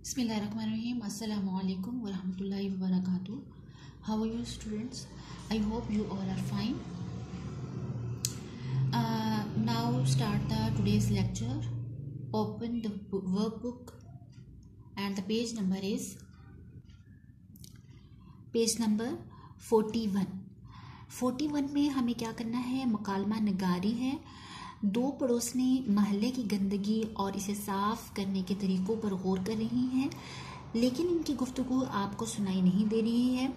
Bismillahirrahmanirrahim. Assalamu alaikum wa rahmatullahi wa barakatuh. How are you, students? I hope you all are fine. Now start today's lecture. Open the workbook and the page number is page number 41. 41 में हमें क्या करना है? मुकालमा नगारी है। दो पड़ोसनी महल्ले की गंदगी और इसे साफ करने के तरीक़ों पर गौर कर रही हैं, लेकिन इनकी गुफ्तगू आपको सुनाई नहीं दे रही है।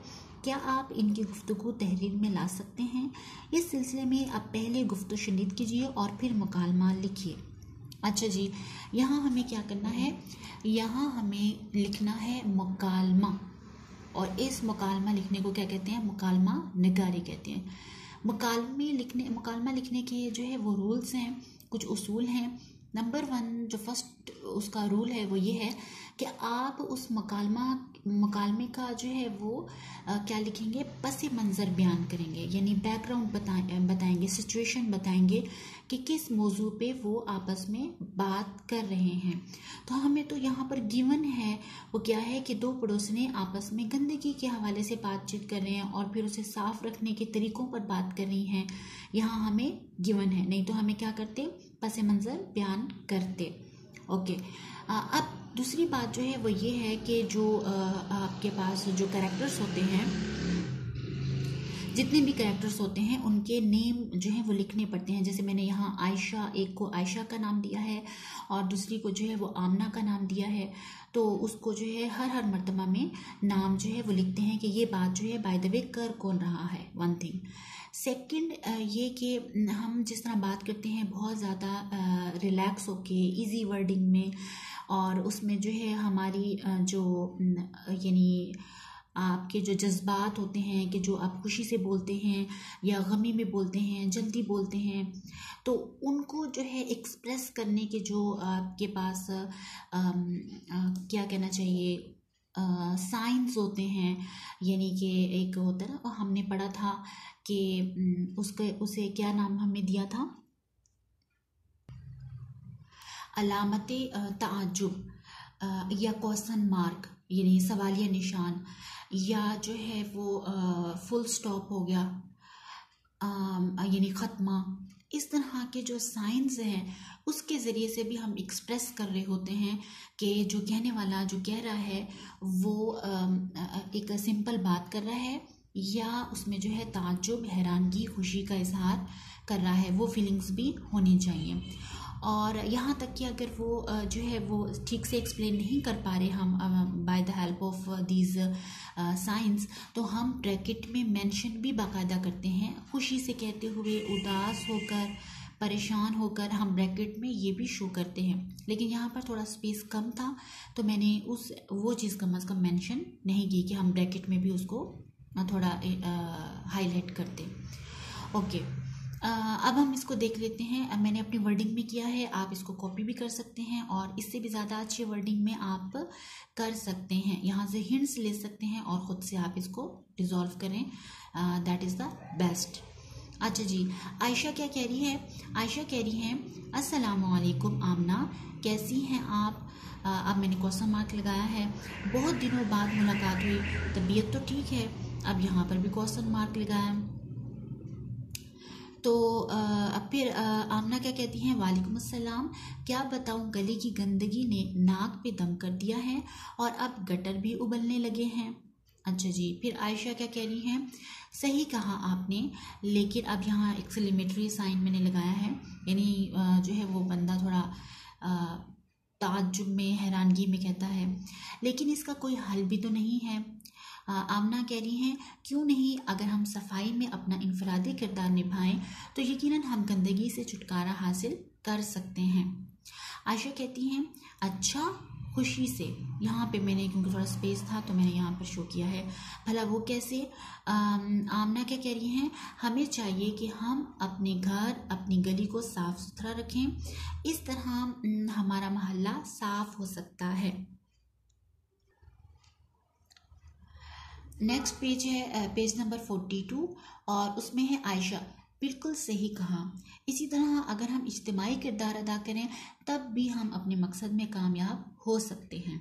क्या आप इनकी गुफ्तगू तहरीर में ला सकते हैं? इस सिलसिले में आप पहले गुफ्तगू शुनीद कीजिए और फिर मुकालमा लिखिए। अच्छा जी, यहाँ हमें क्या करना है? यहाँ हमें लिखना है मुकालमा, और इस मुकालमा लिखने को क्या कहते हैं? मुकालमा नगारी कहते हैं। मुकालमा लिखने के जो है वो रूल्स हैं, कुछ उसूल हैं। नंबर 1 जो फर्स्ट उसका रूल है वो ये है कि आप उस मुकालमे का जो है वो क्या लिखेंगे? पस मंज़र बयान करेंगे, यानी बैकग्राउंड बताएंगे, सिचुएशन बताएंगे कि किस मौजू पे वो आपस में बात कर रहे हैं। तो हमें तो यहाँ पर गिवन है वो क्या है कि दो पड़ोसने आपस में गंदगी के हवाले से बातचीत कर रहे हैं और फिर उसे साफ रखने के तरीक़ों पर बात कर रही हैं। यहाँ हमें गिवन है, नहीं तो हमें क्या करते? पस मंज़र बयान करते। ओके, अब दूसरी बात जो है वो ये है कि जो आपके पास जो कैरेक्टर्स होते हैं, जितने भी कैरेक्टर्स होते हैं उनके नेम जो है वो लिखने पड़ते हैं। जैसे मैंने यहाँ आयशा, एक को आयशा का नाम दिया है और दूसरी को जो है वो आमना का नाम दिया है, तो उसको जो है हर मर्तबा में नाम जो है वो लिखते हैं कि ये बात जो है बाय द वे कर कौन रहा है। One thing. सेकंड ये कि हम जिस तरह बात करते हैं बहुत ज़्यादा रिलैक्स होके इजी वर्डिंग में, और उसमें जो है हमारी जो यानी आपके जो जज्बात होते हैं कि जो आप खुशी से बोलते हैं या गमी में बोलते हैं, जल्दी बोलते हैं, तो उनको जो है एक्सप्रेस करने के जो आपके पास क्या कहना चाहिए साइंस होते हैं, यानी कि एक होता है ना, हमने पढ़ा था कि उसे क्या नाम हमें दिया था? अलामते ताज्जुब या क्वेश्चन मार्क, यानी सवालिया निशान, या जो है वो फुल स्टॉप हो गया, यानी ख़त्मा। इस तरह के जो साइंस हैं उसके ज़रिए से भी हम एक्सप्रेस कर रहे होते हैं कि जो कहने वाला जो कह रहा है वो एक सिंपल बात कर रहा है या उसमें जो है ताज्जुब, हैरानगी, खुशी का इजहार कर रहा है। वो फीलिंग्स भी होनी चाहिए। और यहाँ तक कि अगर वो जो है वो ठीक से एक्सप्लेन नहीं कर पा रहे हम by the help of these signs, तो हम ब्रैकेट में मेंशन भी बाकायदा करते हैं। खुशी से कहते हुए, उदास होकर, परेशान होकर हम ब्रैकेट में ये भी शो करते हैं। लेकिन यहाँ पर थोड़ा स्पेस कम था तो मैंने वो चीज़ कम अज़ कम मेंशन नहीं की कि हम ब्रैकेट में भी उसको थोड़ा हाईलाइट करते। ओके, अब हम इसको देख लेते हैं। मैंने अपनी वर्डिंग में किया है, आप इसको कॉपी भी कर सकते हैं और इससे भी ज़्यादा अच्छी वर्डिंग में आप कर सकते हैं। यहाँ से हिंट्स ले सकते हैं और ख़ुद से आप इसको रिजॉल्व करें, दैट इज़ द बेस्ट। अच्छा जी, आयशा क्या कह रही है? आयशा कह रही है अस्सलामु अलैकुम आमना, कैसी हैं आप? अब मैंने क्वेश्चन मार्क लगाया है। बहुत दिनों बाद मुलाकात हुई, तबीयत तो ठीक है? अब यहाँ पर भी क्वेश्चन मार्क लगाया। तो अब फिर आमना क्या कहती हैं? वालेकुम अस्सलाम, क्या बताऊं, गली की गंदगी ने नाक पे दम कर दिया है और अब गटर भी उबलने लगे हैं। अच्छा जी, फिर आयशा क्या कह रही हैं? सही कहा आपने, लेकिन अब यहाँ एक्सक्लेमेटरी साइन मैंने लगाया है, यानी जो है वो बंदा थोड़ा ताज्जुब में, हैरानगी में कहता है, लेकिन इसका कोई हल भी तो नहीं है। आमना कह रही हैं क्यों नहीं, अगर हम सफाई में अपना इनफरादी किरदार निभाएं तो यकीनन हम गंदगी से छुटकारा हासिल कर सकते हैं। आयशा कहती हैं अच्छा, खुशी से। यहाँ पे मैंने क्योंकि थोड़ा स्पेस था तो मैंने यहाँ पर शो किया है। भला वो कैसे? आमना क्या कह रही हैं? हमें चाहिए कि हम अपने घर, अपनी गली को साफ सुथरा रखें, इस तरह हमारा मोहल्ला साफ हो सकता है। नेक्स्ट पेज है पेज नंबर 42 और उसमें है आयशा, बिल्कुल सही कहा। इसी तरह अगर हम इज्तिमाई किरदार अदा करें तब भी हम अपने मकसद में कामयाब हो सकते हैं।